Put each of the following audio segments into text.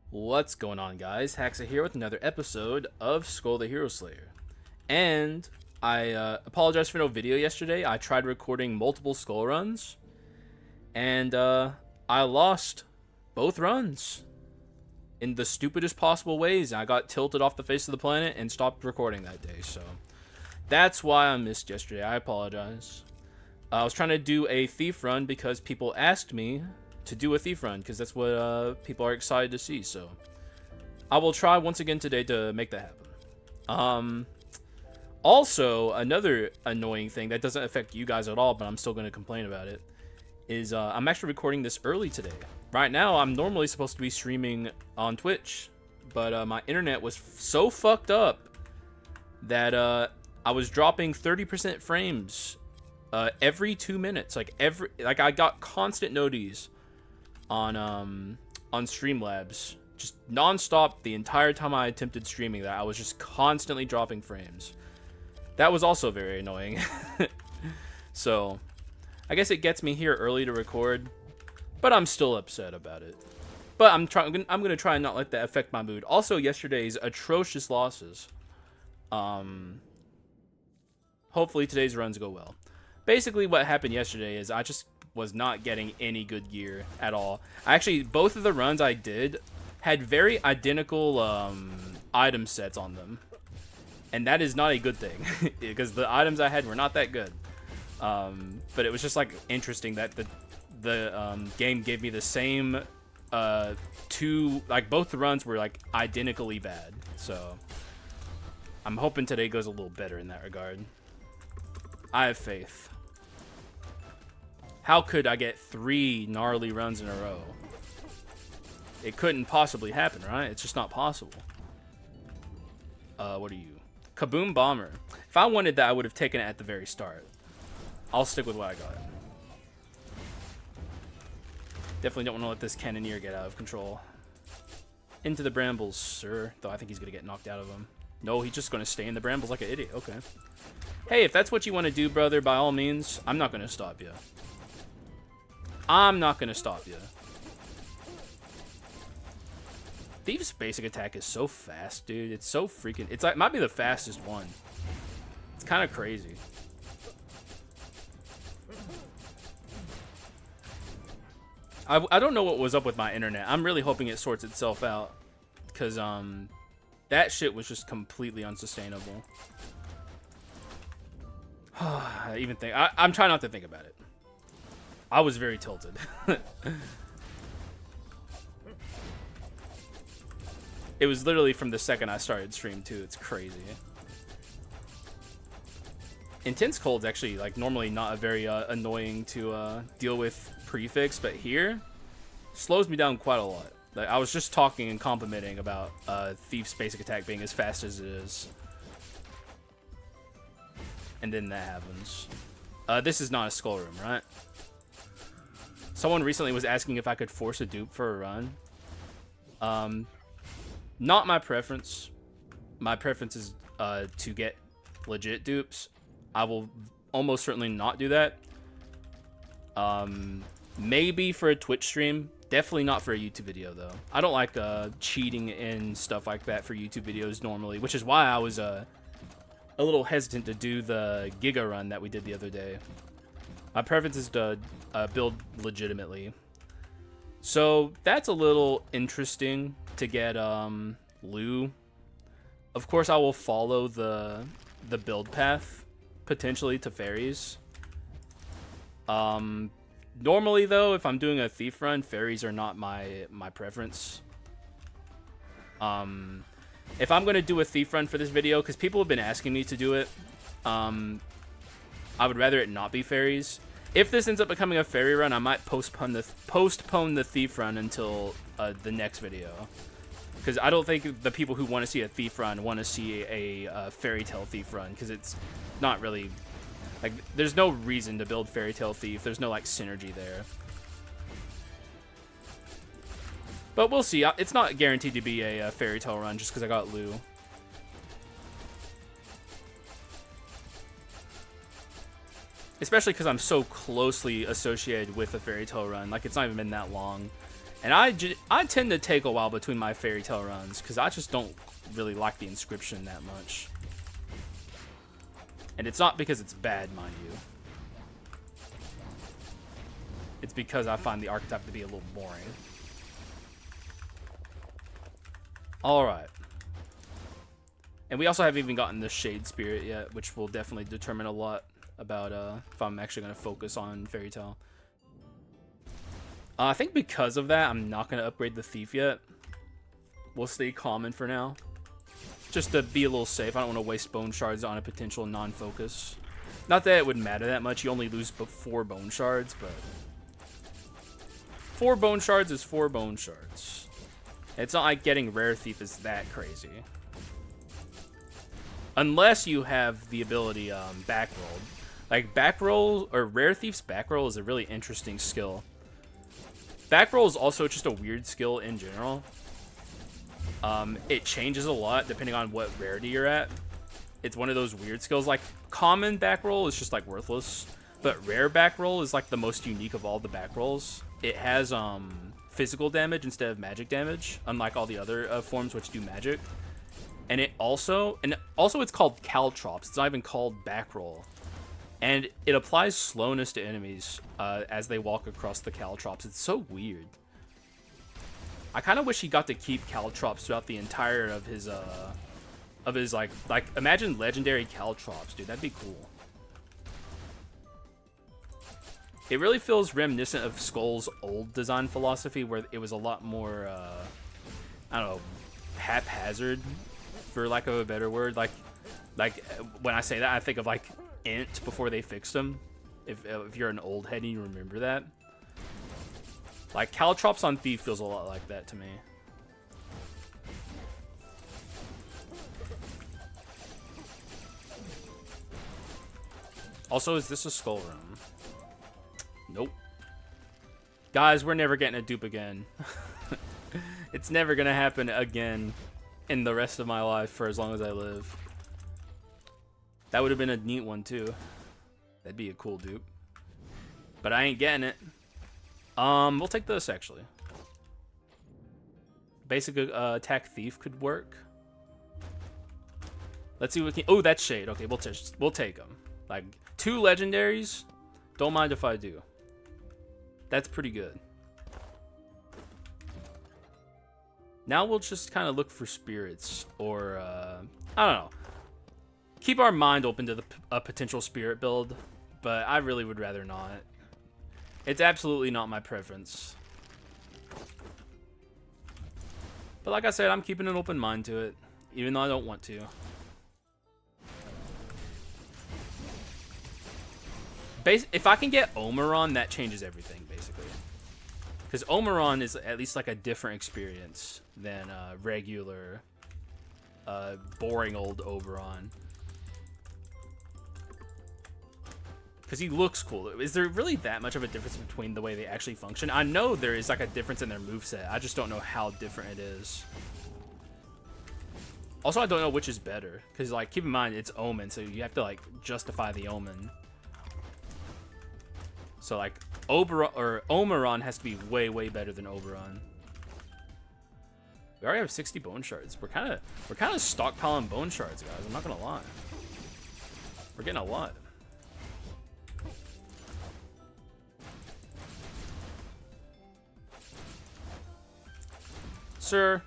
What's going on, guys? Haxa here with another episode of Skul the Hero Slayer. And I apologize for no video yesterday. I tried recording multiple skull runs, and I lost both runs in the stupidest possible ways. I got tilted off the face of the planet and stopped recording that day, so that's why I missed yesterday. I apologize. I was trying to do a thief run because people asked me to do a thief run because that's what people are excited to see. So I will try once again today to make that happen. Also, another annoying thing that doesn't affect you guys at all, but I'm still going to complain about it, is I'm actually recording this early today. Right now, I'm normally supposed to be streaming on Twitch, but my internet was so fucked up that I was dropping 30% frames every 2 minutes. Like I got constant noties on Streamlabs, just non-stop the entire time I attempted streaming that. I was just constantly dropping frames. That was also very annoying. So I guess it gets me here early to record, but I'm still upset about it. But I'm gonna try and not let that affect my mood. Also, yesterday's atrocious losses. Hopefully today's runs go well. Basically, what happened yesterday is I just was not getting any good gear at all. Actually, both of the runs I did had very identical item sets on them, and that is not a good thing because the items I had were not that good. But it was just like interesting that the game gave me the same two, like both the runs were like identically bad. So I'm hoping today goes a little better in that regard. I have faith. How could I get 3 gnarly runs in a row? It couldn't possibly happen, right? It's just not possible. What are you? Kaboom Bomber. If I wanted that, I would have taken it at the very start. I'll stick with what I got. Definitely don't want to let this cannoneer get out of control. Into the brambles, sir. Though I think he's going to get knocked out of them. No, he's just going to stay in the brambles like an idiot. Okay. Hey, if that's what you want to do, brother, by all means, I'm not going to stop you. I'm not going to stop you. Thief's basic attack is so fast, dude. It's so freaking... It's like, might be the fastest one. It's kind of crazy. I don't know what was up with my internet. I'm really hoping it sorts itself out. Because, that shit was just completely unsustainable. I even think... I'm trying not to think about it. I was very tilted. It was literally from the second I started stream too. It's crazy. Intense cold's actually like normally not a very annoying to deal with prefix, but here slows me down quite a lot. Like I was just talking and complimenting about Thief's basic attack being as fast as it is, and then that happens. This is not a skull room, right? Someone recently was asking if I could force a dupe for a run. Not my preference. My preference is to get legit dupes. I will almost certainly not do that. Maybe for a Twitch stream. Definitely not for a YouTube video, though. I don't like cheating and stuff like that for YouTube videos normally, which is why I was a little hesitant to do the Giga run that we did the other day. My preference is to build legitimately. So that's a little interesting to get Lou. Of course, I will follow the build path potentially to fairies. Normally though, if I'm doing a thief run, fairies are not my preference. If I'm gonna do a thief run for this video, because people have been asking me to do it, I would rather it not be fairies. If this ends up becoming a fairy run, I might postpone the thief run until the next video, because I don't think the people who want to see a thief run want to see a Fairytale thief run, because it's not really like there's no reason to build Fairytale thief. There's no like synergy there. But we'll see. It's not guaranteed to be a Fairytale run just because I got Lou. Especially because I'm so closely associated with a Fairytale run. Like, it's not even been that long. And I tend to take a while between my Fairytale runs because I just don't really like the inscription that much. And it's not because it's bad, mind you. It's because I find the archetype to be a little boring. Alright. And we also haven't even gotten the Shade Spirit yet, which will definitely determine a lot about if I'm actually going to focus on Fairytale. I think because of that, I'm not going to upgrade the Thief yet. We'll stay common for now. Just to be a little safe. I don't want to waste bone shards on a potential non-focus. Not that it would matter that much. You only lose 4 bone shards, but 4 bone shards is 4 bone shards. It's not like getting Rare Thief is that crazy. Unless you have the ability backroll. Like backroll, or Rare Thief's backroll is a really interesting skill. Backroll is also just a weird skill in general. It changes a lot depending on what rarity you're at. It's one of those weird skills. Like common backroll is just like worthless, but rare backroll is like the most unique of all the backrolls. It has physical damage instead of magic damage, unlike all the other forms which do magic. And also it's called Caltrops. It's not even called backroll. And it applies slowness to enemies as they walk across the Caltrops. It's so weird. I kind of wish he got to keep Caltrops throughout the entire of his like imagine legendary Caltrops, dude. That'd be cool. It really feels reminiscent of Skull's old design philosophy, where it was a lot more I don't know, haphazard, for lack of a better word. Like when I say that, I think of like Int before they fixed him. If you're an old head and you remember that. Like Caltrops on Thief feels a lot like that to me. Also, is this a skull room? Nope. Guys, we're never getting a dupe again. It's never gonna happen again in the rest of my life for as long as I live. That would have been a neat one too. That'd be a cool dupe. But I ain't getting it. We'll take this actually. Basic attack Thief could work. Let's see what we can. Oh, that's Shade. Okay, we'll take them. Like 2 legendaries. Don't mind if I do. That's pretty good. Now we'll just kind of look for spirits, or I don't know. Keep our mind open to a potential spirit build, but I really would rather not. It's absolutely not my preference. But like I said, I'm keeping an open mind to it, even though I don't want to. If I can get OBERON, that changes everything, basically. Because OBERON is at least like a different experience than regular, boring old OBERON. Because he looks cool. Is there really that much of a difference between the way they actually function? I know there is like a difference in their moveset. I just don't know how different it is. Also, I don't know which is better. Because, like, keep in mind, it's Omen, so you have to, like, justify the Omen. So, like, OBERON has to be way, way better than OBERON. We already have 60 bone shards. We're kind of stockpiling bone shards, guys. I'm not gonna lie. We're getting a lot. Sir,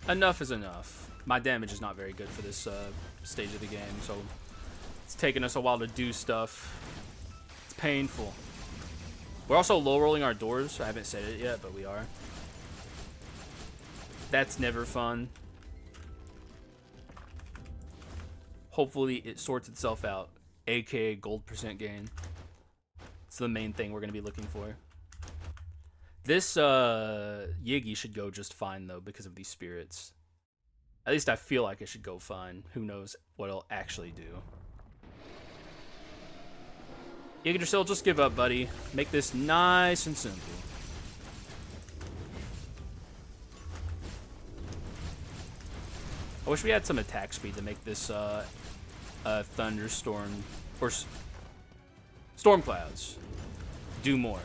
enough is enough. My damage is not very good for this stage of the game, so it's taking us a while to do stuff. It's painful. We're also low rolling our doors. I haven't said it yet, but we are. That's never fun. Hopefully it sorts itself out, aka gold % gain. It's the main thing we're going to be looking for. This Yiggy should go just fine, though, because of these spirits. At least I feel like it should go fine. Who knows what it'll actually do. Yggdrasil, just give up, buddy. Make this nice and simple. I wish we had some attack speed to make this thunderstorm or storm clouds do more.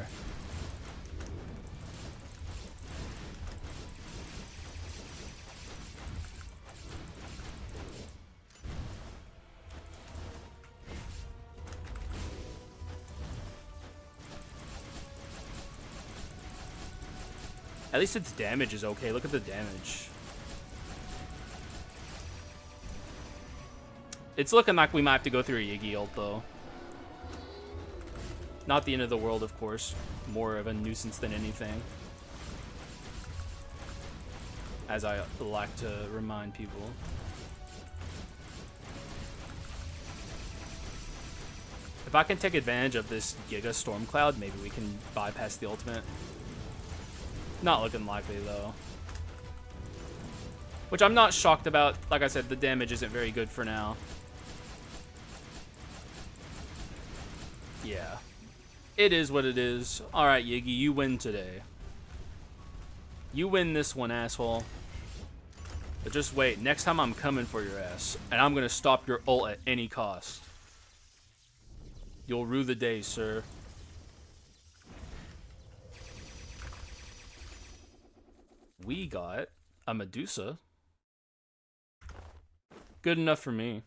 At least its damage is okay. Look at the damage. It's looking like we might have to go through a Yiggy ult, though. Not the end of the world, of course. More of a nuisance than anything. As I like to remind people. If I can take advantage of this Giga Storm Cloud, maybe we can bypass the ultimate. Not looking likely, though. Which I'm not shocked about. Like I said, the damage isn't very good for now. Yeah. It is what it is. Alright, Yiggy, you win today. You win this one, asshole. But just wait. Next time I'm coming for your ass. And I'm going to stop your ult at any cost. You'll rue the day, sir. We got a Medusa. Good enough for me.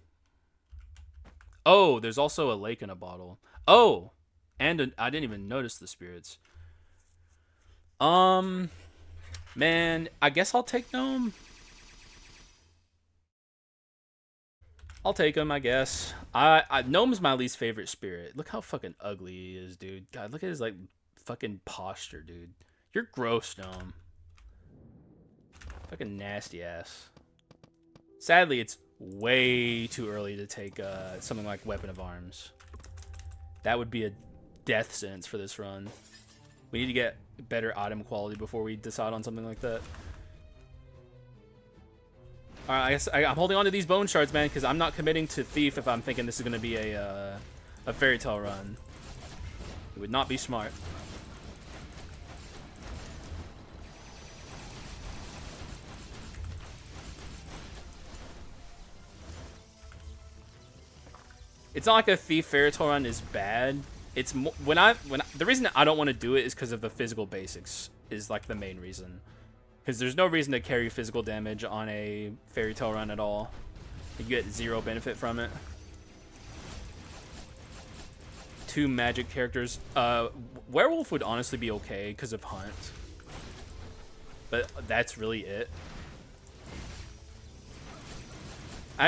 Oh, there's also a lake in a bottle. Oh, and I didn't even notice the spirits. Man, I guess I'll take Gnome. I'll take him, I guess. Gnome's my least favorite spirit. Look how fucking ugly he is, dude. God, look at his, like, fucking posture, dude. You're gross, Gnome. Fucking nasty ass. Sadly, it's way too early to take something like Weapon of Arms. That would be a death sentence for this run. We need to get better item quality before we decide on something like that. Alright, I guess I'm holding on to these bone shards, man, because I'm not committing to Thief if I'm thinking this is going to be a Fairytale run. It would not be smart. It's not like a Thief Fairytale run is bad. It's the reason I don't want to do it is because of the physical basics. Is like the main reason. Because there's no reason to carry physical damage on a Fairytale run at all. You get zero benefit from it. 2 magic characters. Werewolf would honestly be okay because of Hunt. But that's really it.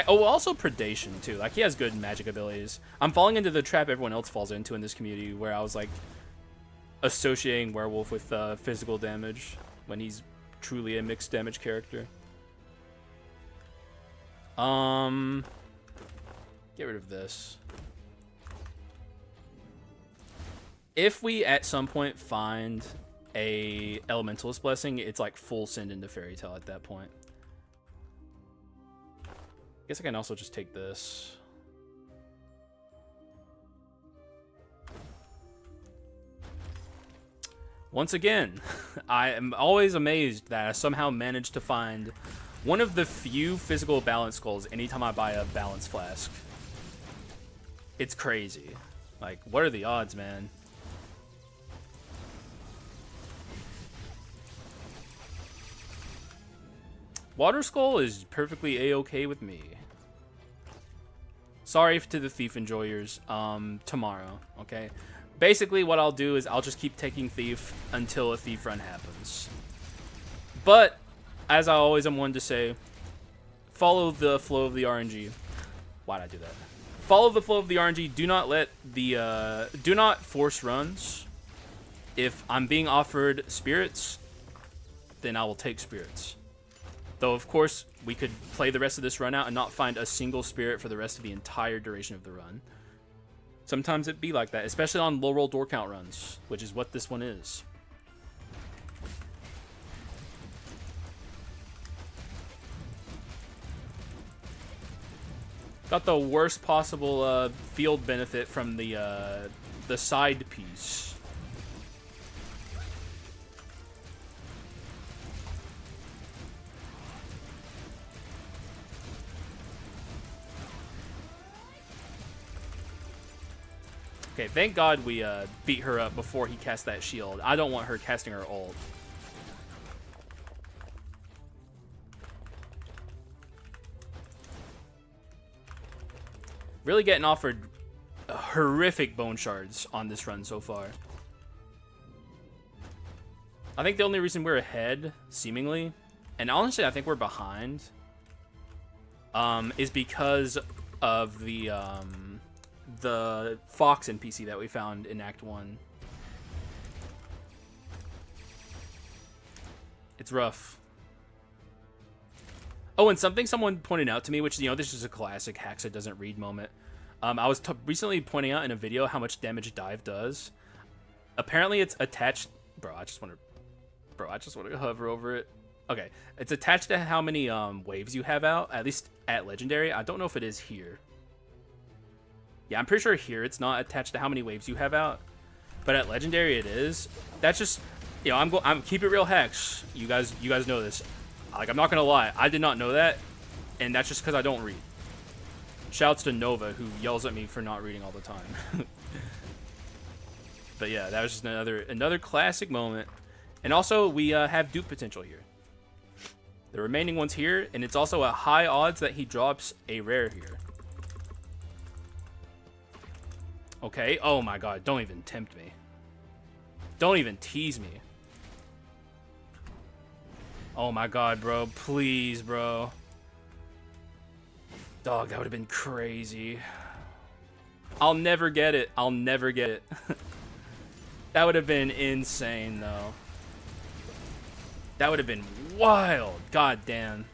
Also Predation too. Like, he has good magic abilities. I'm falling into the trap everyone else falls into in this community, where I was like associating Werewolf with physical damage when he's truly a mixed damage character. Get rid of this. If we at some point find a Elementalist Blessing, it's like full send into Fairytale at that point. I guess I can also just take this. Once again, I am always amazed that I somehow managed to find one of the few physical balance skulls anytime I buy a balance flask. It's crazy. Like, what are the odds, man? Water Skull is perfectly a-okay with me. Sorry to the Thief enjoyers. Tomorrow, okay? Basically, what I'll do is I'll just keep taking Thief until a Thief run happens. But, as I always am one to say, follow the flow of the RNG. Why'd I do that? Follow the flow of the RNG. Do not let the, do not force runs. If I'm being offered spirits, then I will take spirits. Though, of course, we could play the rest of this run out and not find a single spirit for the rest of the entire duration of the run. Sometimes it'd be like that, especially on low roll door count runs, which is what this one is. Got the worst possible field benefit from the side piece. Okay, thank God we beat her up before he cast that shield. I don't want her casting her ult. Really getting offered horrific bone shards on this run so far. I think the only reason we're ahead, seemingly, and honestly I think we're behind, is because of the fox NPC that we found in Act 1. It's rough. Oh, and something someone pointed out to me, which, you know, this is a classic Haxa doesn't read moment. I was recently pointing out in a video how much damage dive does. Apparently it's attached... Bro, I just want to hover over it. Okay, it's attached to how many waves you have out, at least at Legendary. I don't know if it is here. Yeah, I'm pretty sure here it's not attached to how many waves you have out, but at Legendary it is. That's just, you know, I'm keep it real Hex. You guys know this. Like, I'm not gonna lie, I did not know that, and that's just because I don't read. Shouts to Nova, who yells at me for not reading all the time. But yeah, that was just another classic moment. And also, we have dupe potential here. The remaining one's here, and it's also a high odds that he drops a rare here. Okay, oh my god, don't even tempt me. Don't even tease me. Oh my god, bro, please, bro. Dog, that would have been crazy. I'll never get it. I'll never get it. That would have been insane, though. That would have been wild. God damn.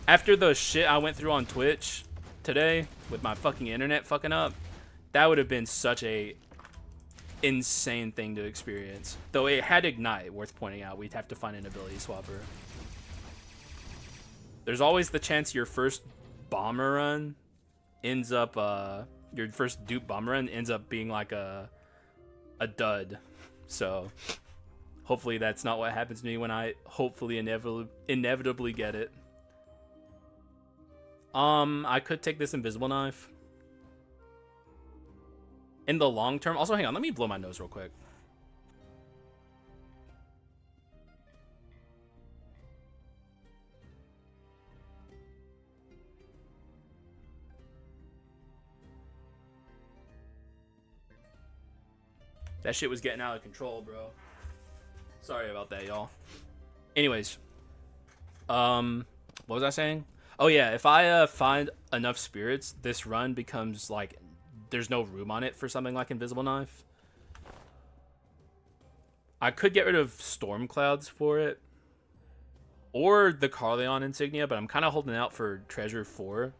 After the shit I went through on Twitch today with my fucking internet fucking up, that would have been such a insane thing to experience. Though it had Ignite, worth pointing out. We'd have to find an ability swapper. There's always the chance your first bomber run ends up, your first dupe bomber run ends up being like a dud. So hopefully that's not what happens to me when I hopefully inevitably get it. I could take this invisible knife in the long term. Also, hang on, let me blow my nose real quick. That shit was getting out of control, bro. Sorry about that, y'all. Anyways, what was I saying? Oh yeah, if I find enough spirits, this run becomes like there's no room on it for something like Invisible Knife. I could get rid of Storm Clouds for it, or the Carleon insignia, but I'm kind of holding out for Treasure 4,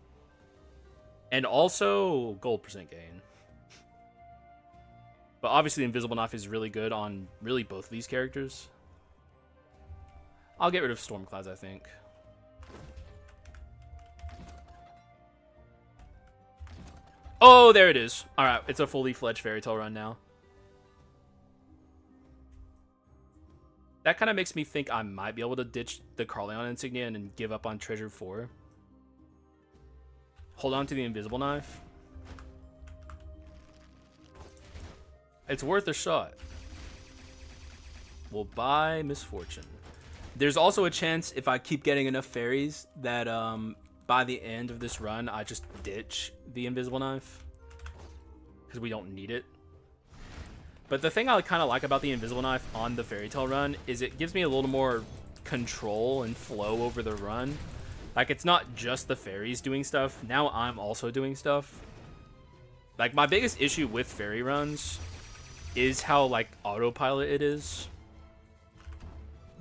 and also gold percent gain. But obviously Invisible Knife is really good on really both of these characters. I'll get rid of Storm Clouds, I think. Oh, there it is. Alright, it's a fully fledged Fairytale run now. That kind of makes me think I might be able to ditch the Carleon insignia and give up on Treasure 4. Hold on to the Invisible Knife. It's worth a shot. We'll buy Misfortune. There's also a chance if I keep getting enough fairies that by the end of this run I just ditch the Invisible Knife because we don't need it. But the thing I kind of like about the Invisible Knife on the Fairytale run is it gives me a little more control and flow over the run. Like, it's not just the fairies doing stuff. Now I'm also doing stuff. Like, my biggest issue with fairy runs is how, like, autopilot it is.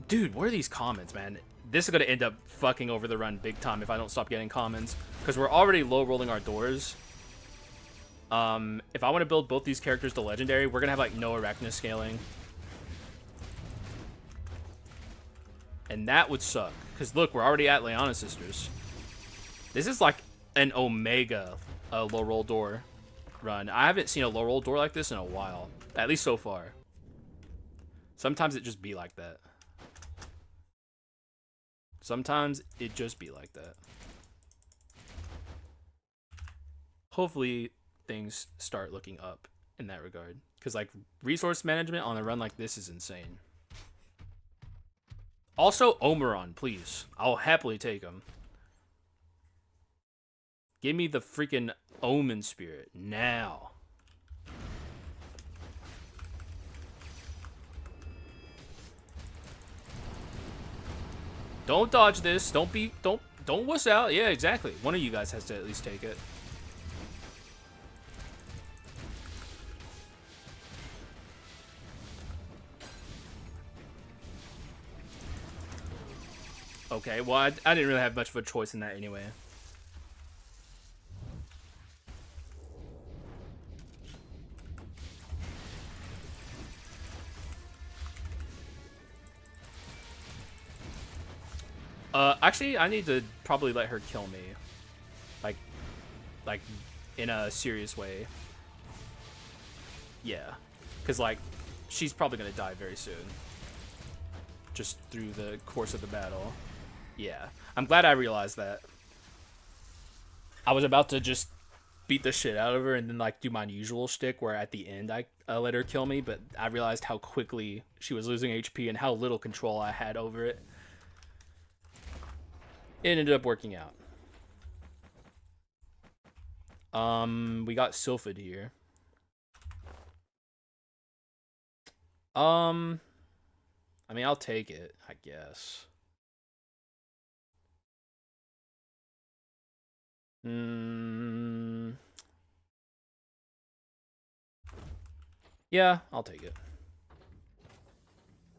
Dude, what are these comments, man? This is going to end up fucking over the run big time if I don't stop getting commons. Because we're already low rolling our doors. If I want to build both these characters to Legendary, we're going to have, like, no Arachnus scaling. And that would suck. Because, look, we're already at Leona Sisters. This is, like, an Omega low roll door run. I haven't seen a low roll door like this in a while. At least so far. Sometimes it just be like that. Sometimes it just be like that. Hopefully things start looking up in that regard. Because, like, resource management on a run like this is insane. Also, OBERON, please. I'll happily take them. Give me the freaking Omen Spirit now. Don't dodge this. Don't wuss out. Yeah, exactly. One of you guys has to at least take it. Okay, well, I didn't really have much of a choice in that anyway. Actually, I need to probably let her kill me. Like, in a serious way. Yeah. Because, like, she's probably going to die very soon. Just through the course of the battle. Yeah. I'm glad I realized that. I was about to just beat the shit out of her and then, like, do my usual shtick where at the end I let her kill me, but I realized how quickly she was losing HP and how little control I had over it. It ended up working out. We got Sylphid here. I mean, I'll take it, I guess. Yeah, I'll take it.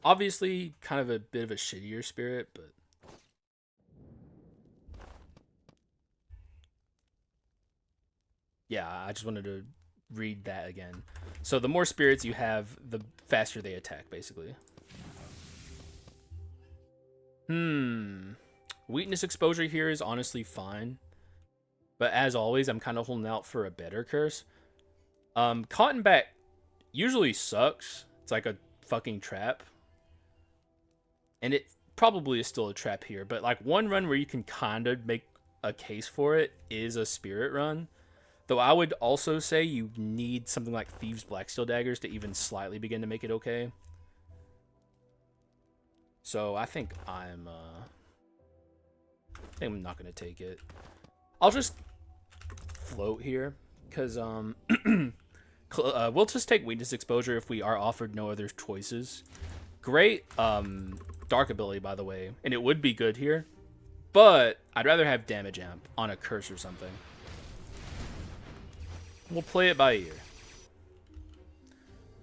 Obviously, kind of a bit of a shittier spirit, but... Yeah, I just wanted to read that again. So the more spirits you have, the faster they attack, basically. Weakness exposure here is honestly fine. But as always, I'm kind of holding out for a better curse. Cotton Bat usually sucks. It's like a fucking trap. And it probably is still a trap here. But like one run where you can kind of make a case for it is a spirit run. Though I would also say you need something like Thieves' Blacksteel Daggers to even slightly begin to make it okay. So I think I'm not gonna take it. I'll just float here because we'll just take weakness exposure if we are offered no other choices. Great dark ability, by the way, and it would be good here, but I'd rather have damage amp on a curse or something. We'll play it by ear.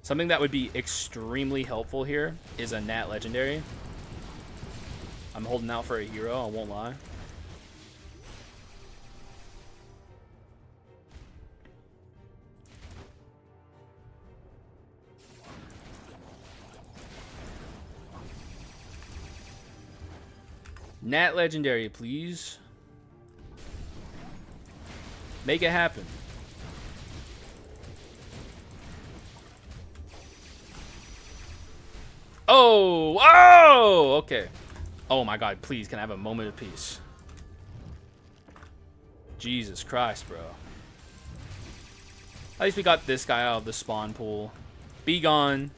Something that would be extremely helpful here is a Nat Legendary. I'm holding out for a hero, I won't lie. Nat Legendary, please. Make it happen. Oh! Oh! Okay. Oh my god, please, can I have a moment of peace? Jesus Christ, bro. At least we got this guy out of the spawn pool. Be gone.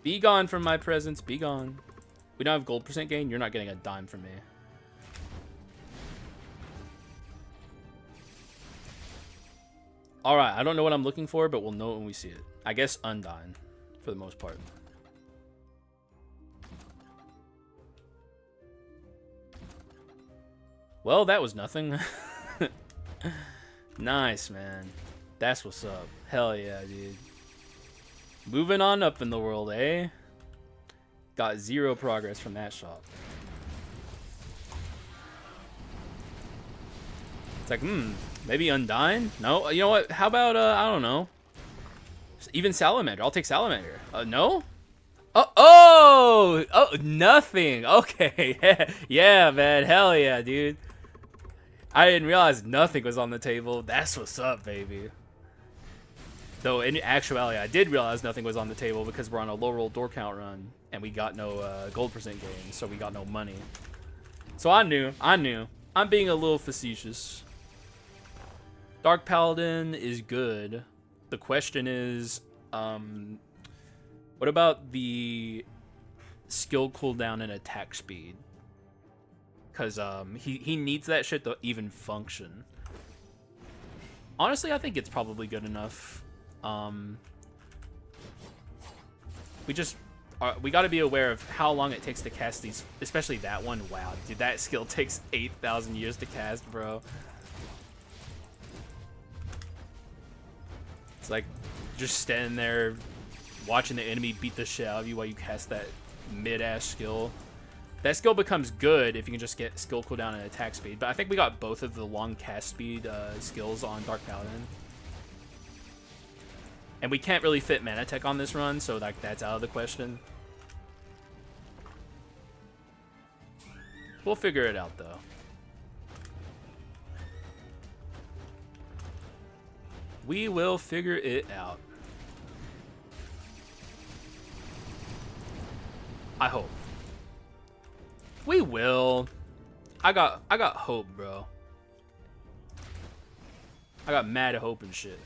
Be gone from my presence. Be gone. We don't have gold percent gain. You're not getting a dime from me. Alright, I don't know what I'm looking for, but we'll know it when we see it. I guess Undyne, for the most part. Well, that was nothing. Nice, man. That's what's up. Hell yeah, dude. Moving on up in the world, eh? Got 0 progress from that shot. It's like, maybe Undyne? No? You know what? How about, I don't know. Even Salamander. I'll take Salamander. No? Oh, nothing. Okay. Yeah, man. Hell yeah, dude. I didn't realize nothing was on the table. That's what's up, baby. Though, in actuality, I did realize nothing was on the table because we're on a low roll door count run, and we got no gold percent gain, so we got no money. So I knew. I'm being a little facetious. Dark Paladin is good. The question is, what about the skill cooldown and attack speed? Because he needs that shit to even function. Honestly, I think it's probably good enough. we got to be aware of how long it takes to cast these, especially that one. Wow, dude, that skill takes 8,000 years to cast, bro. It's like just standing there watching the enemy beat the shit out of you while you cast that mid-ass skill. That skill becomes good if you can just get skill cooldown and attack speed, but I think we got both of the long cast speed skills on Dark Paladin. And we can't really fit Mana Tech on this run, so like that's out of the question. We'll figure it out, though. We will figure it out. I hope. We will. I got hope, bro. I got mad hope and shit.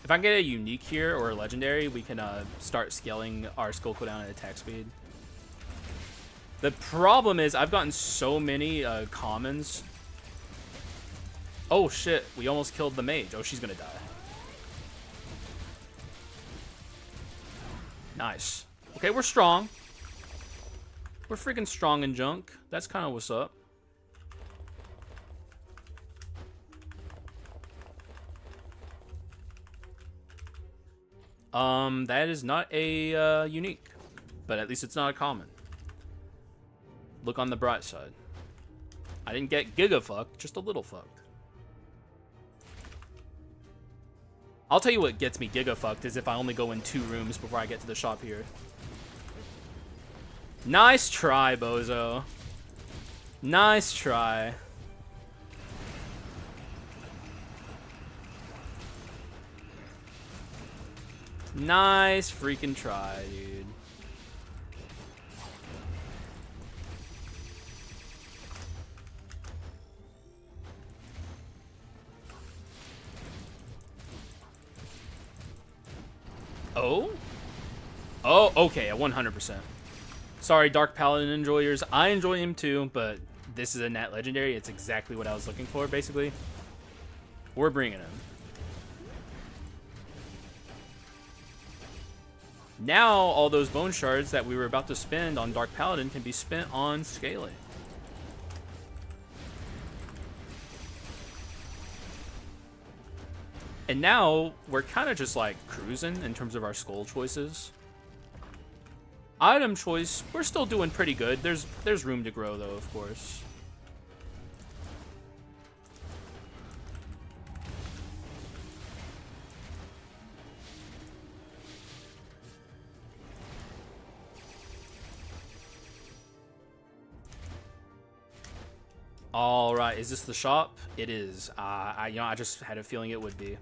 If I can get a unique here or a legendary, we can start scaling our skill cooldown and attack speed. The problem is I've gotten so many commons. Oh shit, we almost killed the mage. Oh, she's gonna die. Nice. Okay, we're strong. We're freaking strong in junk. That's kind of what's up. That is not a unique, but at least it's not a common. Look on the bright side. I didn't get giga fucked, just a little fucked. I'll tell you what gets me giga fucked is if I only go in 2 rooms before I get to the shop here. Nice try, bozo. Nice try. Nice freaking try, dude. Oh? Oh, okay, 100%. Sorry, Dark Paladin enjoyers. I enjoy him too, but this is a Nat Legendary. It's exactly what I was looking for, basically. We're bringing him. Now, all those bone shards that we were about to spend on Dark Paladin can be spent on scaling. And now, we're kind of just like cruising in terms of our skull choices. Item choice, we're still doing pretty good. There's room to grow though, of course. All right, is this the shop? It is. I just had a feeling it would be.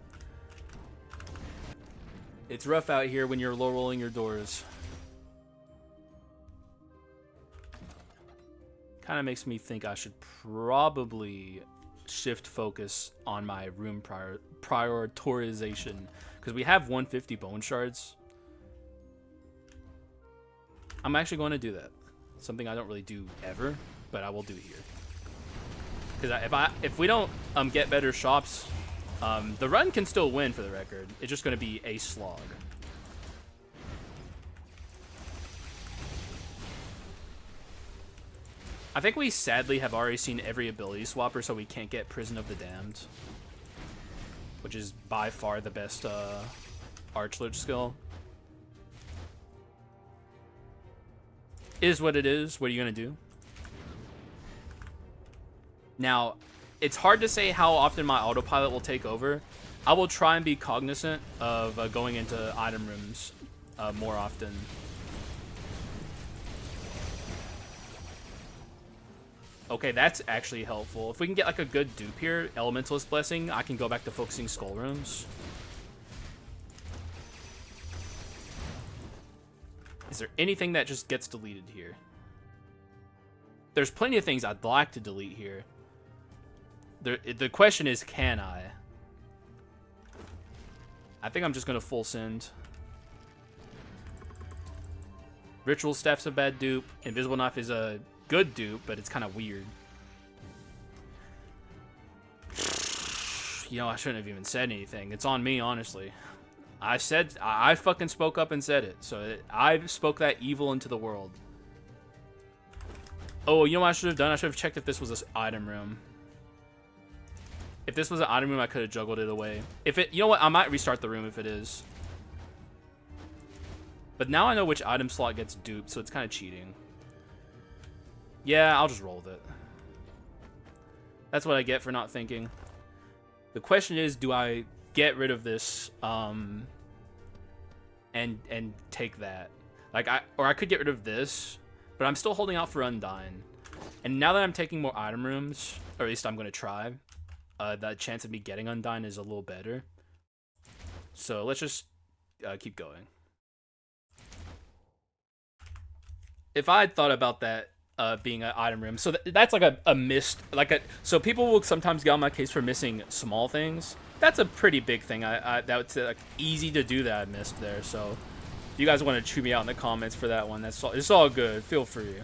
It's rough out here when you're low rolling your doors. Kind of makes me think I should probably shift focus on my room prioritization because we have 150 bone shards. I'm actually going to do that. Something I don't really do ever, but I will do here. Because if we don't get better shops, the run can still win for the record. It's just going to be a slog. I think we sadly have already seen every ability swapper, so we can't get Prison of the Damned, which is by far the best Archlich skill. Is what it is. What are you going to do? Now, it's hard to say how often my autopilot will take over. I will try and be cognizant of going into item rooms more often. Okay, that's actually helpful. If we can get like a good dupe here, Elementalist Blessing, I can go back to focusing skull rooms. Is there anything that just gets deleted here? There's plenty of things I'd like to delete here. The question is, can I? I think I'm just going to full send. Ritual Staff's a bad dupe. Invisible Knife is a good dupe, but it's kind of weird. You know, I shouldn't have even said anything. It's on me, honestly. I fucking spoke up and said it. So I spoke that evil into the world. Oh, you know what I should have done? I should have checked if this was an item room. If this was an item room, I could have juggled it away. If it, you know what? I might restart the room if it is. But now I know which item slot gets duped, so it's kind of cheating. Yeah, I'll just roll with it. That's what I get for not thinking. The question is, do I get rid of this and take that? Like I could get rid of this, but I'm still holding out for Undyne. And now that I'm taking more item rooms, or at least I'm going to try, the chance of me getting Undyne is a little better. So let's just keep going. If I had thought about that being an item room, so that's like a missed, so people will sometimes get on my case for missing small things. That's a pretty big thing. That's like easy to do that I missed there. So if you guys want to chew me out in the comments for that one, it's all good. Feel free.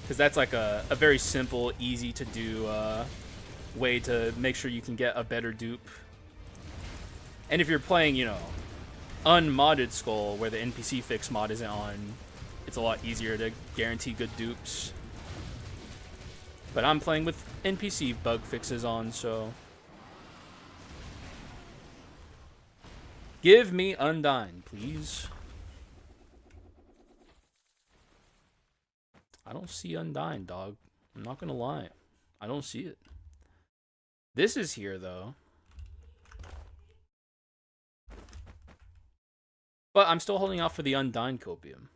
Because that's like a very simple, easy to do way to make sure you can get a better dupe. And if you're playing, you know, unmodded Skull, where the NPC fix mod isn't on, it's a lot easier to guarantee good dupes. But I'm playing with NPC bug fixes on, so give me Undyne, please. I don't see Undyne, dog. I'm not gonna lie. I don't see it. This is here, though. But I'm still holding out for the Undyne Copium.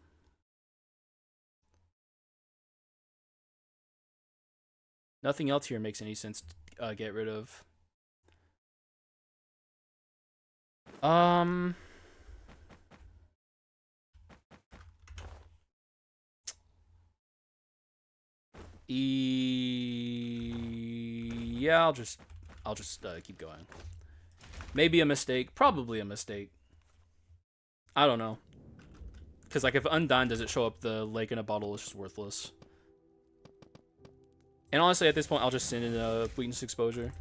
Nothing else here makes any sense to get rid of. Yeah, I'll just keep going. Maybe a mistake, probably a mistake. I don't know. Because, like, if Undyne doesn't show up, the lake in a bottle is just worthless. And honestly, at this point, I'll just send in a weakness exposure.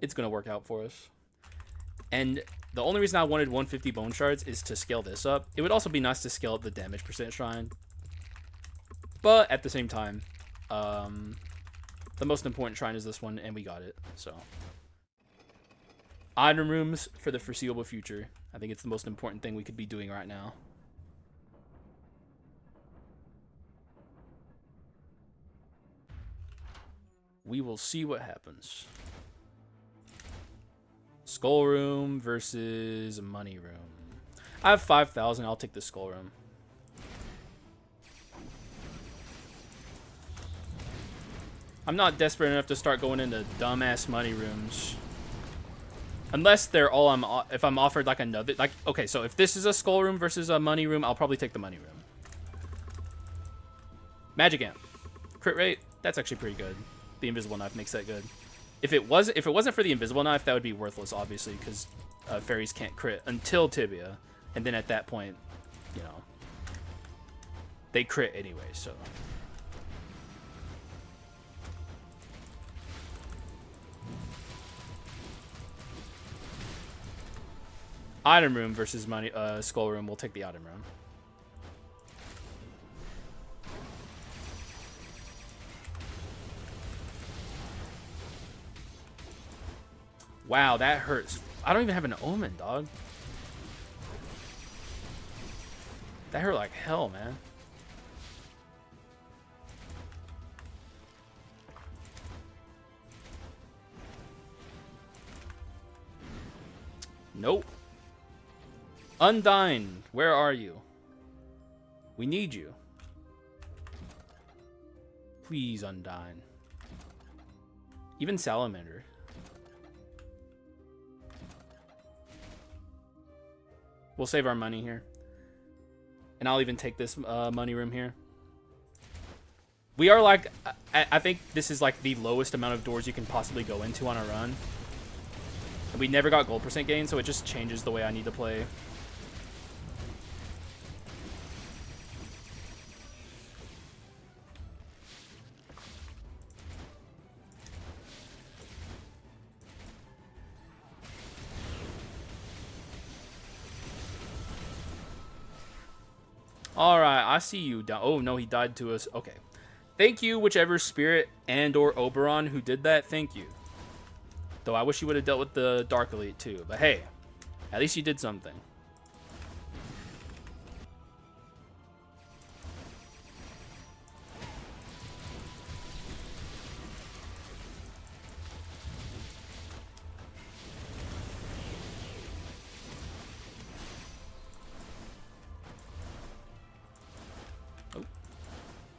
It's going to work out for us. And the only reason I wanted 150 bone shards is to scale this up. It would also be nice to scale up the damage percent shrine. But at the same time, the most important shrine is this one, and we got it. So, item rooms for the foreseeable future. I think it's the most important thing we could be doing right now. We will see what happens. Skull room versus money room. I have 5,000. I'll take the skull room. I'm not desperate enough to start going into dumbass money rooms. Unless they're all if I'm offered like another, like, okay, so if this is a skull room versus a money room, I'll probably take the money room. Magic Amp. Crit rate, that's actually pretty good. The invisible knife makes that good. If it wasn't for the invisible knife, that would be worthless, obviously, because fairies can't crit until Tibia. And then at that point, you know, they crit anyway, so. Item room versus money, skull room. We'll take the item room. Wow, that hurts. I don't even have an omen, dog. That hurt like hell, man. Nope. Undyne, where are you? We need you. Please, Undyne. Even Salamander. We'll save our money here. And I'll even take this money room here. We are like, I think this is like the lowest amount of doors you can possibly go into on a run. And we never got gold percent gain, so it just changes the way I need to play. Alright, I see you down. Oh, no, he died to us. Okay. Thank you, whichever spirit and or Oberon who did that. Thank you. Though I wish you would have dealt with the Dark Elite too. But hey, at least you did something.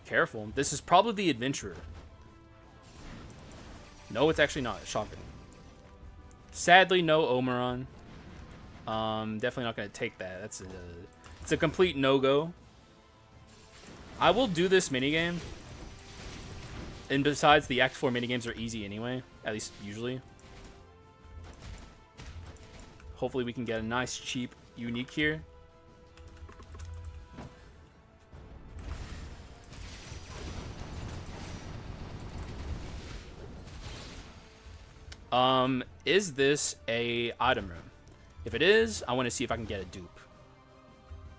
Careful. This is probably the Adventurer. No, it's actually not. Shocking. Sadly, no Oberon. Definitely not going to take that. It's a complete no-go. I will do this minigame. And besides, the Act 4 minigames are easy anyway. At least, usually. Hopefully we can get a nice, cheap, unique here. Is this a item room? If it is, I want to see if I can get a dupe.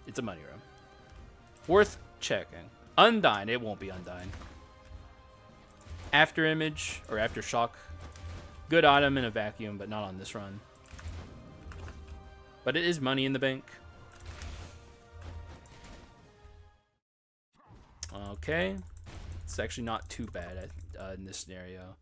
It's a money room. Worth checking. Undyne, it won't be Undyne. After image, or after shock. Good item in a vacuum, but not on this run. But it is money in the bank. Okay. It's actually not too bad in this scenario.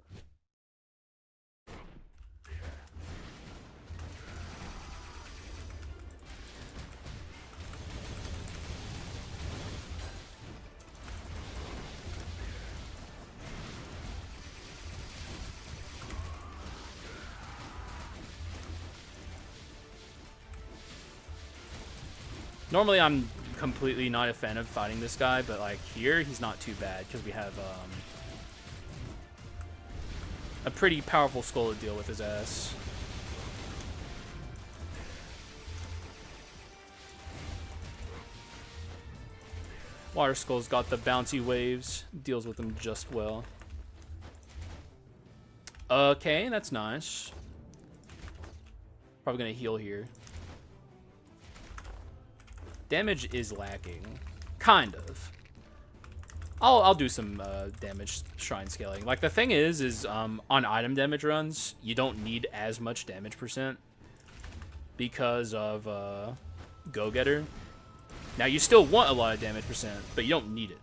Normally, I'm completely not a fan of fighting this guy, but like here, he's not too bad because we have a pretty powerful skull to deal with his ass. Water Skull's got the bouncy waves, deals with them just well. Okay, that's nice. Probably gonna heal here. Damage is lacking. Kind of. I'll do some damage shrine scaling. Like, the thing is on item damage runs, you don't need as much damage percent because of Go-Getter. Now, you still want a lot of damage percent, but you don't need it.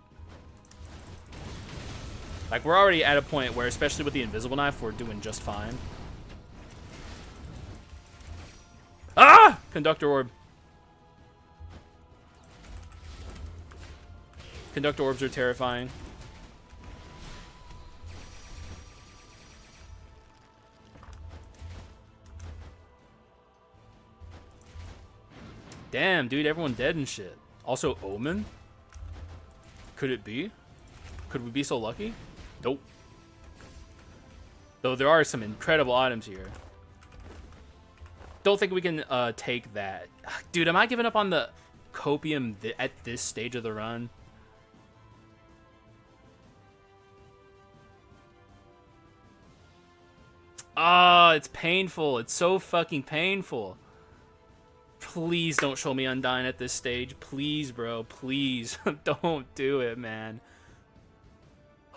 Like, we're already at a point where, especially with the Invisible Knife, we're doing just fine. Ah! Conductor Orb. Conductor orbs are terrifying. Damn, dude, everyone dead and shit. Also, Omen? Could it be? Could we be so lucky? Nope. Though there are some incredible items here. Don't think we can take that. Dude, am I giving up on the Copium at this stage of the run? Ah, it's painful. It's so fucking painful. Please don't show me Undyne at this stage. Please, bro. Please. Don't do it, man.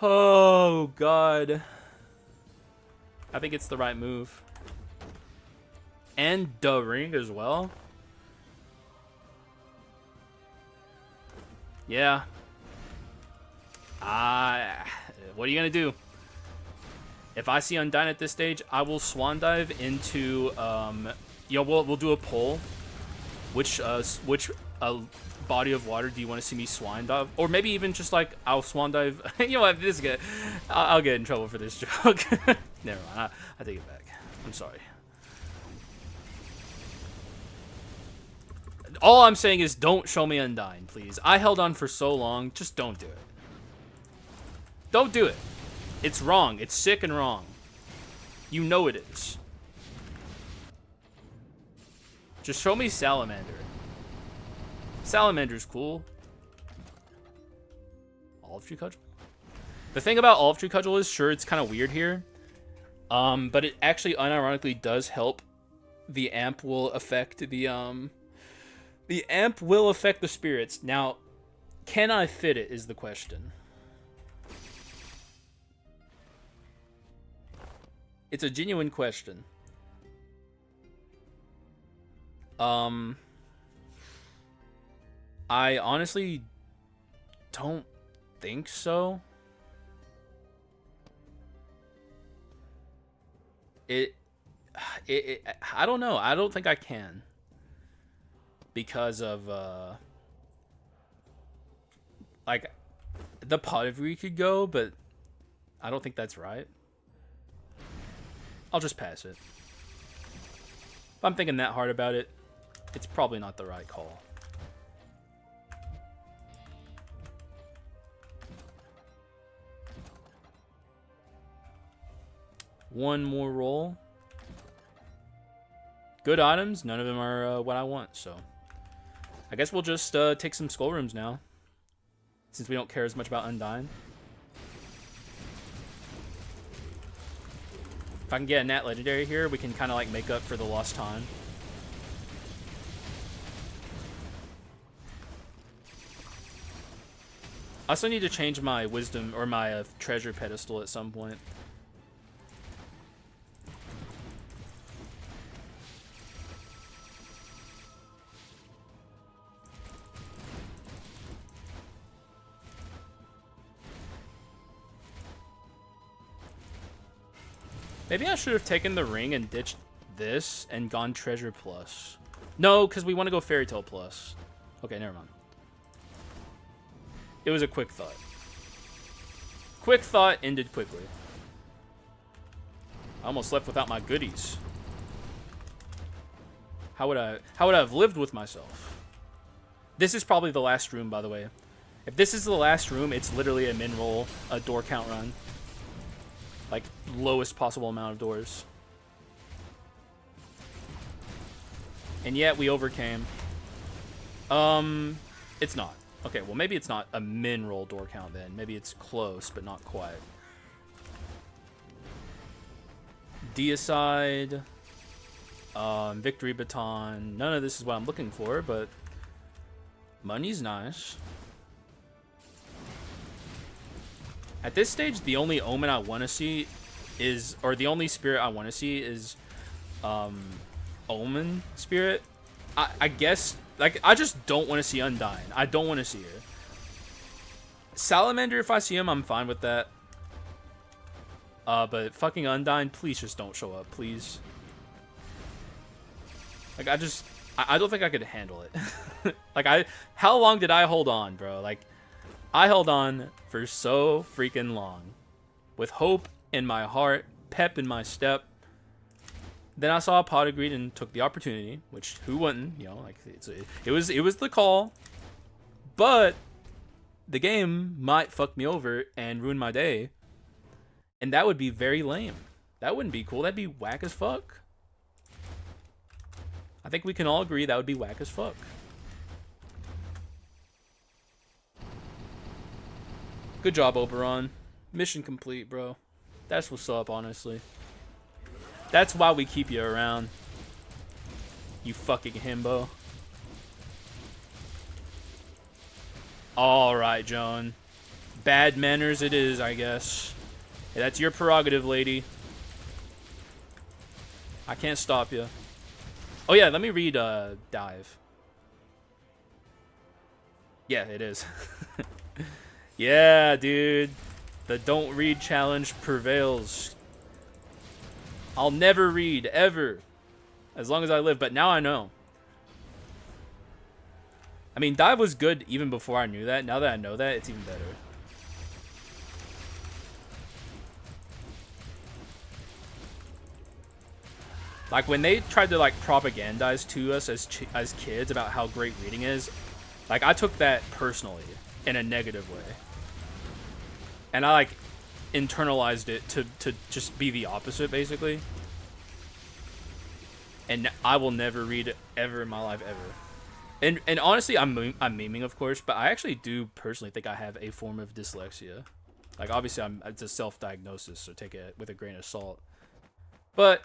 Oh, God. I think it's the right move. And the ring as well. Yeah. What are you going to do? If I see Undyne at this stage, I will swan dive into, we'll do a poll. Which body of water do you want to see me swan dive? Or maybe even just like, I'll swan dive. You know what, this is good. I'll get in trouble for this joke. Never mind, I take it back. I'm sorry. All I'm saying is don't show me Undyne, please. I held on for so long, just don't do it. Don't do it. It's wrong. It's sick and wrong. You know it is. Just show me Salamander. Salamander's cool. Olive Tree Cudgel? The thing about Olive Tree Cudgel is, sure, it's kind of weird here. But it actually unironically does help. The amp will affect the amp will affect the spirits. Now, Can I fit it is the question. It's a genuine question. I honestly don't think so. I don't know. I don't think I can. Because of, like, the pottery could go, but I don't think that's right. I'll just pass it. If I'm thinking that hard about it, it's probably not the right call. One more roll. Good items. None of them are what I want, so I guess we'll just take some skull rooms now, since we don't care as much about Undying. If I can get a Nat Legendary here, we can kind of like make up for the lost time. I also need to change my wisdom or my treasure pedestal at some point. Maybe I should have taken the ring and ditched this and gone treasure plus. No, because we want to go Fairytale plus. Okay, never mind. It was a quick thought. Quick thought ended quickly. I almost left without my goodies. How would I have lived with myself? This is probably the last room, by the way. If this is the last room, it's literally a min roll, a door count run. Like, lowest possible amount of doors. And yet, we overcame. It's not. Okay, well, maybe it's not a min roll door count then. Maybe it's close, but not quite. Deicide. Victory Baton. None of this is what I'm looking for, but money's nice. At this stage, the only omen I want to see is, or the only spirit I want to see is, Omen Spirit. I guess, like, I just don't want to see Undying. I don't want to see her. Salamander, if I see him, I'm fine with that. But fucking Undying, please just don't show up, please. Like, I don't think I could handle it. Like, how long did I hold on, bro? Like, I held on for so freaking long, with hope in my heart, pep in my step. Then I saw a pot agreed and took the opportunity, which who wouldn't, you know, like it was the call. But the game might fuck me over and ruin my day, and that would be very lame. That wouldn't be cool. That'd be whack as fuck. I think we can all agree that would be whack as fuck. Good job, Oberon. Mission complete, bro. That's what's up, honestly. That's why we keep you around. You fucking himbo. Alright, Joan. Bad manners it is, I guess. Hey, that's your prerogative, lady. I can't stop you. Oh yeah, let me read Dive. Yeah, it is. Yeah, dude. The don't read challenge prevails. I'll never read, ever. As long as I live, but now I know. I mean, Dive was good even before I knew that. Now that I know that, it's even better. Like, when they tried to, like, propagandize to us as kids about how great reading is, like, I took that personally in a negative way. And I, like, internalized it to just be the opposite, basically. And I will never read ever in my life, ever. And honestly, I'm memeing, of course, but I actually do personally think I have a form of dyslexia. Like, obviously, it's a self-diagnosis, so take it with a grain of salt. But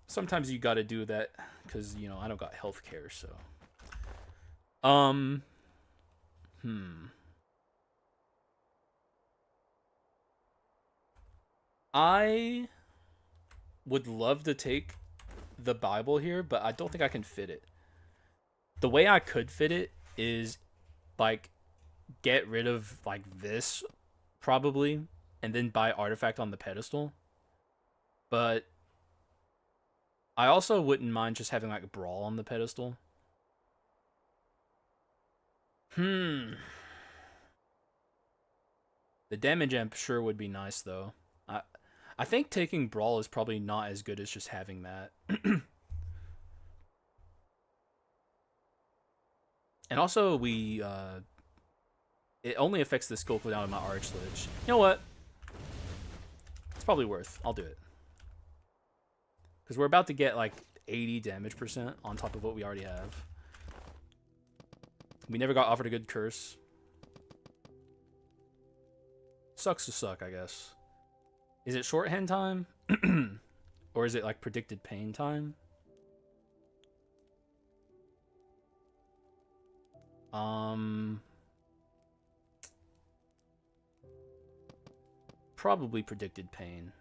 sometimes you gotta do that, because, you know, I don't got health care, so. I would love to take the Bible here, but I don't think I can fit it. The way I could fit it is like get rid of like this probably and then buy artifact on the pedestal. But I also wouldn't mind just having like brawl on the pedestal. The damage amp sure would be nice though. I think taking brawl is probably not as good as just having that. And also it only affects the skill cooldown of my Archlich. You know what? It's probably worth. I'll do it. Because we're about to get like 80 damage % on top of what we already have. We never got offered a good curse. Sucks to suck, I guess. Is it shorthand time? Or is it like predicted pain time? Probably predicted pain.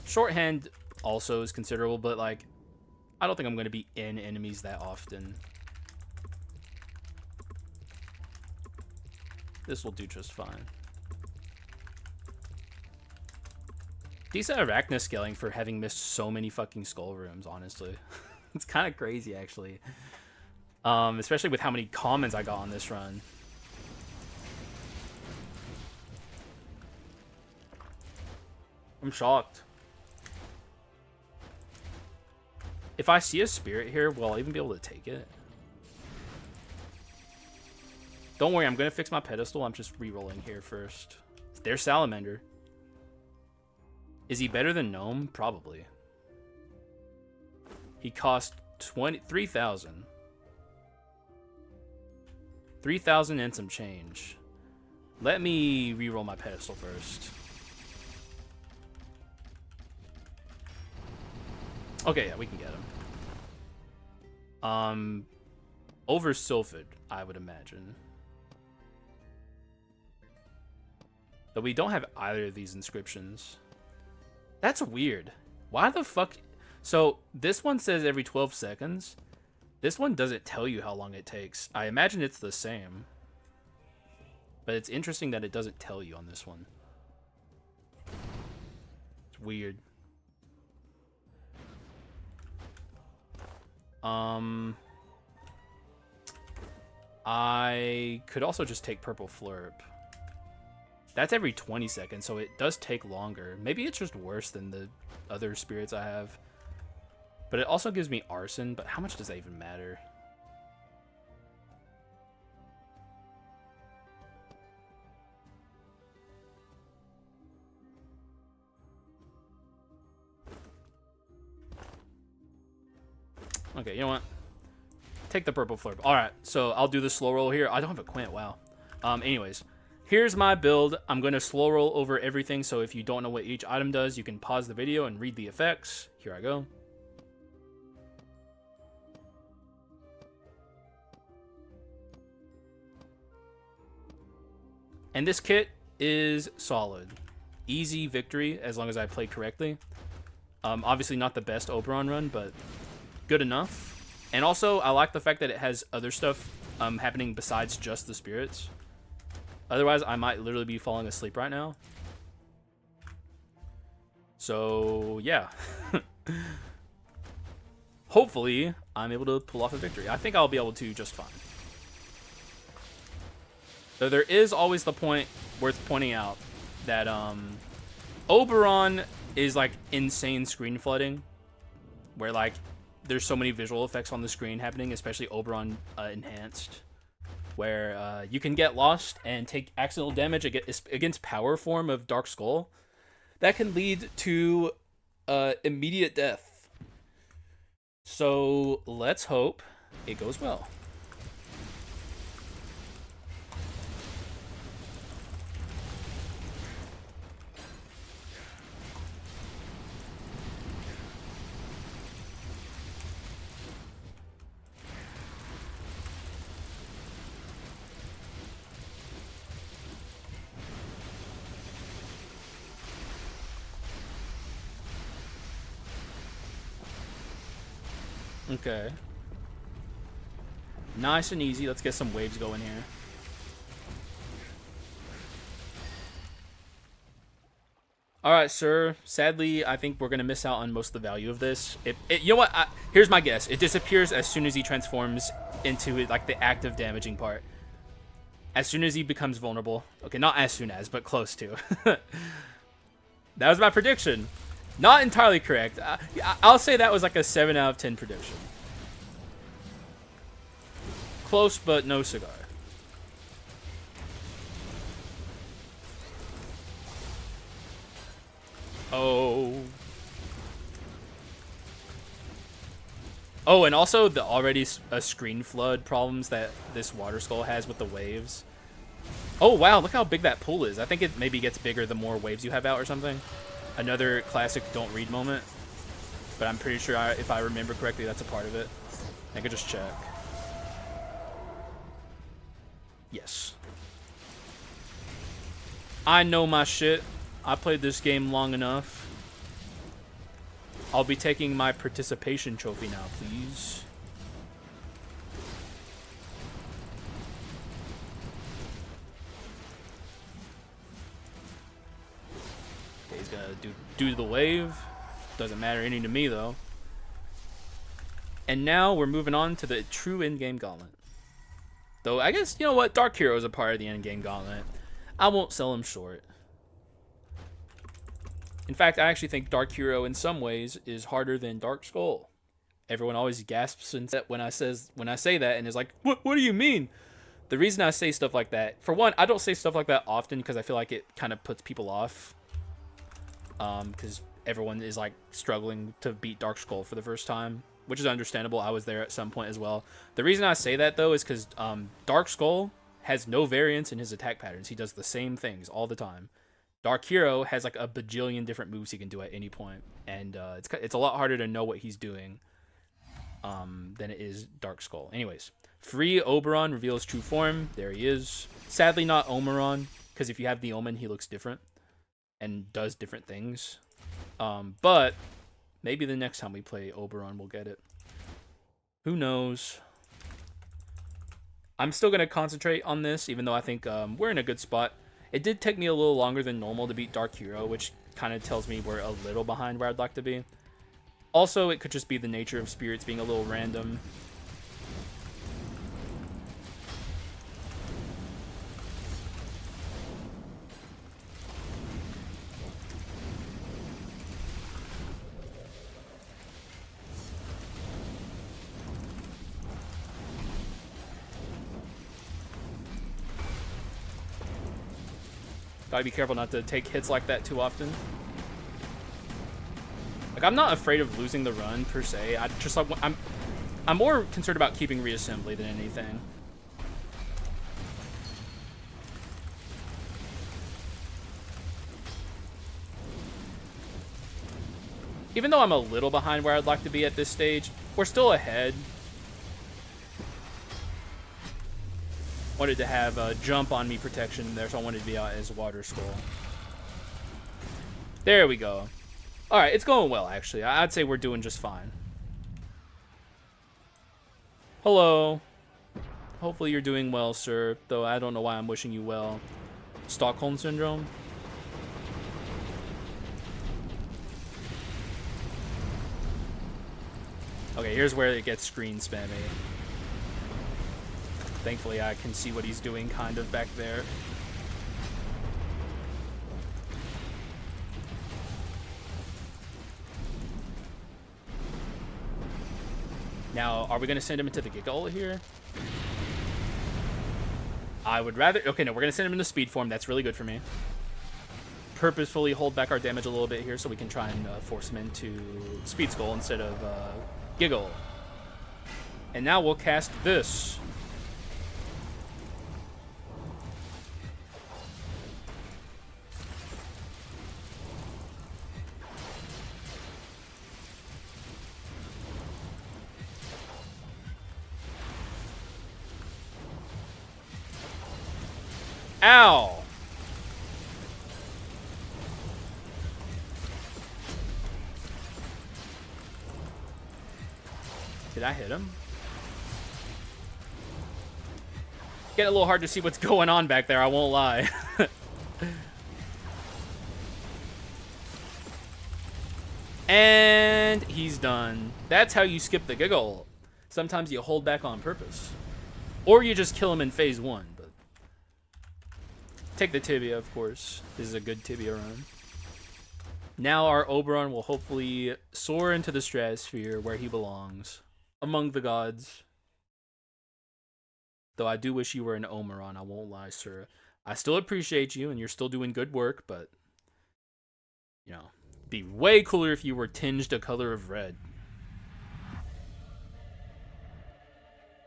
Shorthand also is considerable, but like I don't think I'm going to be in enemies that often. This will do just fine. Decent arachna scaling for having missed so many fucking skull rooms, honestly. It's kind of crazy, actually. Especially with how many commons I got on this run. I'm shocked. If I see a spirit here, will I even be able to take it? Don't worry, I'm going to fix my pedestal. I'm just re-rolling here first. There's Salamander. Is he better than Gnome? Probably. He cost 3,000. 3,000 and some change. Let me re-roll my pedestal first. Okay, yeah, we can get him. Over Sylphid, I would imagine. But we don't have either of these inscriptions. That's weird. Why the fuck? So this one says every 12 seconds. This one doesn't tell you how long it takes. I imagine it's the same. But it's interesting that it doesn't tell you on this one. It's weird. I could also just take Purple Flurp. That's every 20 seconds, so it does take longer. Maybe it's just worse than the other spirits I have. But it also gives me Arson, but how much does that even matter? Okay, you know what? Take the Purple Flurp. Alright, so I'll do the slow roll here. I don't have a Quint, wow. Anyways, here's my build. I'm going to slow roll over everything, so if you don't know what each item does, you can pause the video and read the effects. Here I go. And this kit is solid. Easy victory, as long as I play correctly. Obviously not the best Oberon run, but good enough. And also, I like the fact that it has other stuff happening besides just the spirits. Otherwise, I might literally be falling asleep right now. So, yeah. Hopefully, I'm able to pull off a victory. I think I'll be able to just fine. Though there is always the point worth pointing out that Oberon is like insane screen flooding, where like there's so many visual effects on the screen happening, especially Oberon Enhanced, where you can get lost and take accidental damage against power form of Dark Skull. That can lead to immediate death. So let's hope it goes well. Okay. Nice and easy. Let's get some waves going here. Alright, sir. Sadly, I think we're going to miss out on most of the value of this. You know what? Here's my guess. It disappears as soon as he transforms into like the active damaging part. As soon as he becomes vulnerable. Okay, not as soon as, but close to. That was my prediction. Not entirely correct. I'll say that was like a 7 out of 10 prediction. Close, but no cigar. Oh. Oh, and also the already screen flood problems that this water skull has with the waves. Oh, wow, look how big that pool is. I think it maybe gets bigger the more waves you have out or something. Another classic don't read moment. But I'm pretty sure if I remember correctly, that's a part of it. I could just check. Yes. I know my shit. I played this game long enough. I'll be taking my participation trophy now, please. Okay, he's gonna do the wave. Doesn't matter any to me though. And now we're moving on to the true in-game gauntlet. Though I guess, you know what, Dark Hero is a part of the in-game gauntlet. I won't sell him short. In fact, I actually think Dark Hero in some ways is harder than Dark Skull. Everyone always gasps when I say that and is like, what do you mean? The reason I say stuff like that, for one, I don't say stuff like that often because I feel like it kind of puts people off. Because everyone is like struggling to beat Dark Skull for the first time, which is understandable. I was there at some point as well. The reason I say that though is because Dark Skull has no variance in his attack patterns. He does the same things all the time. Dark Hero has like a bajillion different moves he can do at any point, and it's a lot harder to know what he's doing than it is Dark Skull. Anyways, free Oberon reveals true form. There he is. Sadly not Omeron, because if you have the Omen, he looks different and does different things. But maybe the next time we play Oberon, we'll get it. Who knows? I'm still going to concentrate on this, even though I think we're in a good spot. It did take me a little longer than normal to beat Dark Hero, which kind of tells me we're a little behind where I'd like to be. Also, it could just be the nature of spirits being a little random. Gotta be careful not to take hits like that too often. Like, I'm not afraid of losing the run per se. I'm more concerned about keeping reassembly than anything. Even though I'm a little behind where I'd like to be at this stage, we're still ahead. Wanted to have a jump on me protection there, so I wanted to be out as Water Skull. There we go. Alright, it's going well, actually. I'd say we're doing just fine. Hello. Hopefully you're doing well, sir. Though I don't know why I'm wishing you well. Stockholm Syndrome? Okay, here's where it gets screen spammy. Thankfully, I can see what he's doing kind of back there. Now, are we going to send him into the Giggle here? I would rather... Okay, no, we're going to send him into speed form. That's really good for me. Purposefully hold back our damage a little bit here so we can try and force him into Speed Skull instead of Giggle. And now we'll cast this. Ow! Did I hit him? Getting a little hard to see what's going on back there, I won't lie. And he's done. That's how you skip the Giga ult. Sometimes you hold back on purpose. Or you just kill him in phase 1. But take the tibia, of course. This is a good tibia run. Now our Oberon will hopefully soar into the stratosphere where he belongs. Among the gods. Though I do wish you were an Oberon, I won't lie, sir. I still appreciate you, and you're still doing good work, but... You know, it'd be way cooler if you were tinged a color of red.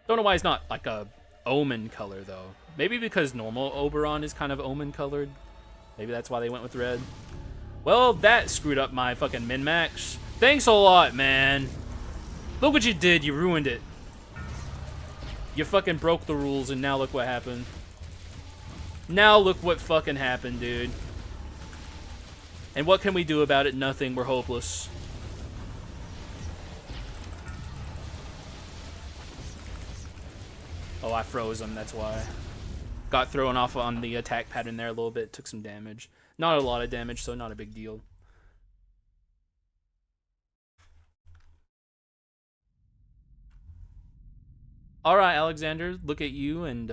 Don't know why it's not, like, a omen color, though. Maybe because normal Oberon is kind of omen colored. Maybe that's why they went with red. Well, that screwed up my fucking min-max. Thanks a lot, man. Look what you did. You ruined it. You fucking broke the rules, and now look what happened. Now look what fucking happened, dude. And what can we do about it? Nothing. We're hopeless. Oh, I froze him. That's why. Got thrown off on the attack pattern there a little bit. Took some damage. Not a lot of damage, so not a big deal. Alright, Alexander. Look at you and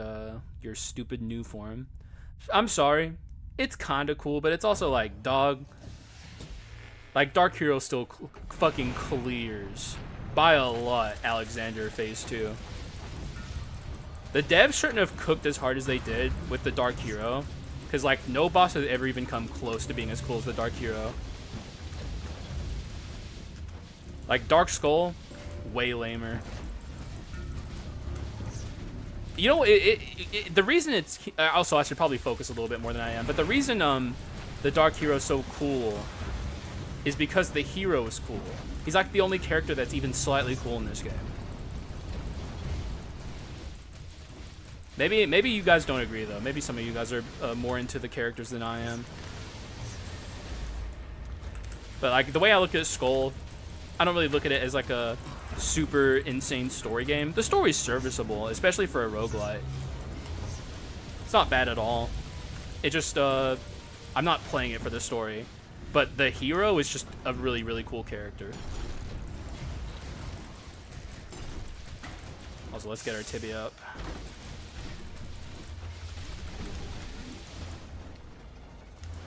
your stupid new form. I'm sorry. It's kind of cool, but it's also like, dog. Like, Dark Hero still fucking clears. By a lot, Alexander phase 2. The devs shouldn't have cooked as hard as they did with the Dark Hero. Because, like, no boss has ever even come close to being as cool as the Dark Hero. Like, Dark Skull, way lamer. You know, the reason it's... Also, I should probably focus a little bit more than I am. But the reason the Dark Hero is so cool is because the hero is cool. He's, like, the only character that's even slightly cool in this game. Maybe you guys don't agree, though. Maybe some of you guys are more into the characters than I am. But, like, the way I look at Skul, I don't really look at it as, like, a super insane story game. The story's serviceable, especially for a roguelite. It's not bad at all. It just, I'm not playing it for the story. But the hero is just a really, really cool character. Also, let's get our tibia up.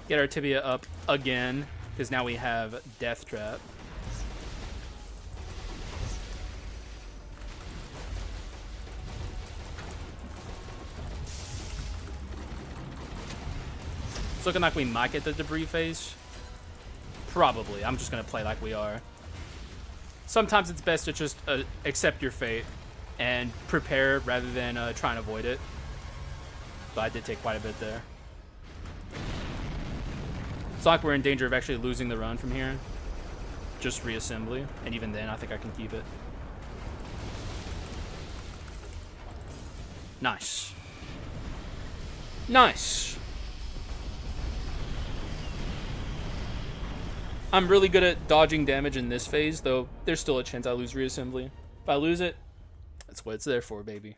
Get our tibia up again, because now we have Death Trap. It's looking like we might get the debris phase. Probably. I'm just going to play like we are. Sometimes it's best to just accept your fate and prepare rather than try and avoid it. But I did take quite a bit there. It's like we're in danger of actually losing the run from here. Just reassembly. And even then, I think I can keep it. Nice. Nice. I'm really good at dodging damage in this phase, though there's still a chance I lose reassembly. If I lose it, that's what it's there for, baby.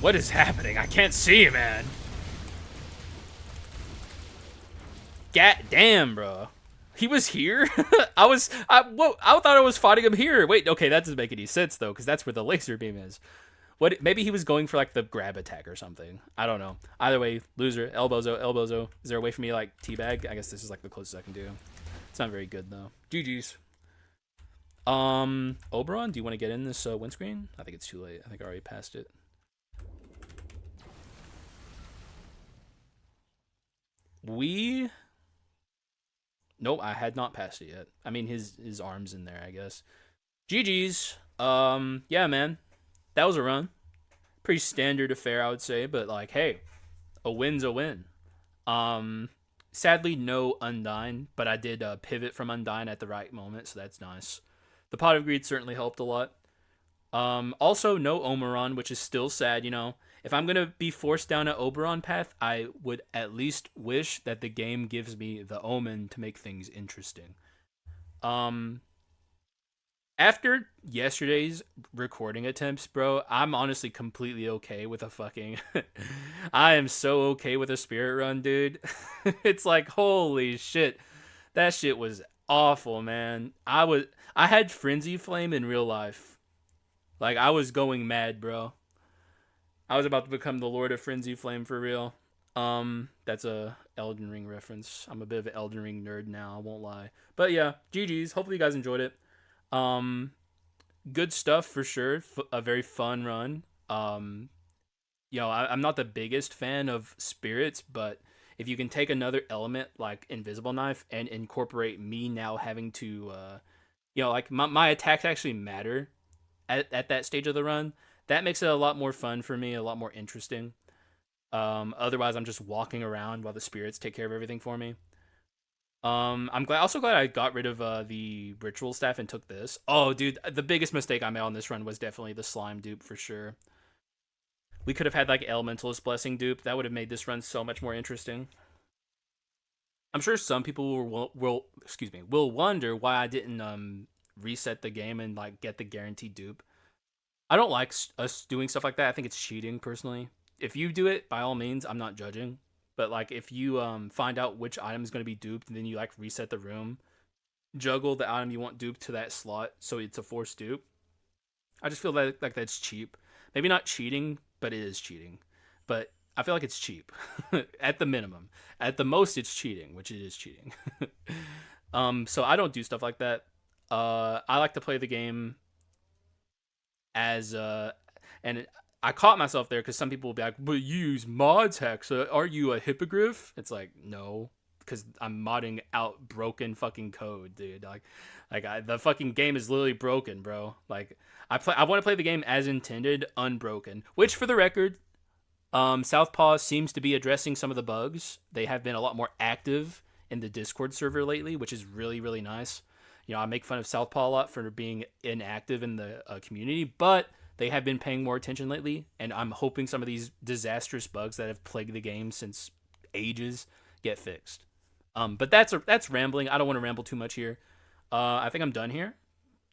What is happening? I can't see, man. God damn, bro. He was here? I thought I was fighting him here. Wait, okay, that doesn't make any sense, though, because that's where the laser beam is. What? Maybe he was going for, like, the grab attack or something. I don't know. Either way, loser, elbozo, elbozo. Is there a way for me to, like, teabag? I guess this is, like, the closest I can do. It's not very good, though. GG's. Oberon, do you want to get in this windscreen? I think it's too late. I think I already passed it. Nope, I had not passed it yet. I mean, his arm's in there, I guess. GG's. Yeah, man. That was a run. Pretty standard affair, I would say, but, like, hey, a win's a win. sadly no Undyne, but I did pivot from Undyne at the right moment, so that's nice. The Pot of Greed certainly helped a lot. Also, no Oberon, which is still sad. If I'm gonna be forced down an Oberon path, I would at least wish that the game gives me the Omen to make things interesting. Um, After yesterday's recording attempts, bro, I'm honestly completely okay with a fucking. I am so okay with a spirit run, dude. It's like holy shit, that shit was awful, man. I had frenzy flame in real life. Like I was going mad, bro. I was about to become the Lord of Frenzy Flame for real. That's a Elden Ring reference. I'm a bit of an Elden Ring nerd now, I won't lie. But yeah, GG's. Hopefully you guys enjoyed it. Um, Good stuff for sure. A very fun run. I'm not the biggest fan of spirits, but if you can take another element like Invisible Knife and incorporate me now having to, like my attacks actually matter at that stage of the run, that makes it a lot more fun for me, a lot more interesting. Otherwise, I'm just walking around while the spirits take care of everything for me. I'm also glad I got rid of the ritual staff and took this. Oh, dude, the biggest mistake I made on this run was definitely the slime dupe for sure. We could have had like Elementalist Blessing dupe. That would have made this run so much more interesting. I'm sure some people will wonder why I didn't reset the game and like get the guaranteed dupe. I don't like us doing stuff like that. I think it's cheating personally. If you do it, by all means, I'm not judging. But like if you find out which item is going to be duped and then you like reset the room, juggle the item you want duped to that slot so it's a forced dupe. I just feel like that's cheap. Maybe not cheating, but it is cheating. But I feel like it's cheap at the minimum. At the most, it's cheating, which it is cheating. So I don't do stuff like that. I like to play the game as and I caught myself there because some people will be like, "But you use mods, Haxa. Are you a hippogriff?" It's like no, because I'm modding out broken fucking code, dude. The fucking game is literally broken, bro. Like I want to play the game as intended, unbroken. Which, for the record, Southpaw seems to be addressing some of the bugs. They have been a lot more active in the Discord server lately, which is really really nice. I make fun of Southpaw a lot for being inactive in the community, but they have been paying more attention lately, and I'm hoping some of these disastrous bugs that have plagued the game since ages get fixed. But that's rambling. I don't want to ramble too much here. I think I'm done here.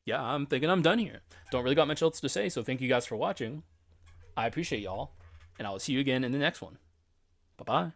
Yeah, I'm thinking I'm done here. Don't really got much else to say, so thank you guys for watching. I appreciate y'all, and I will see you again in the next one. Bye-bye.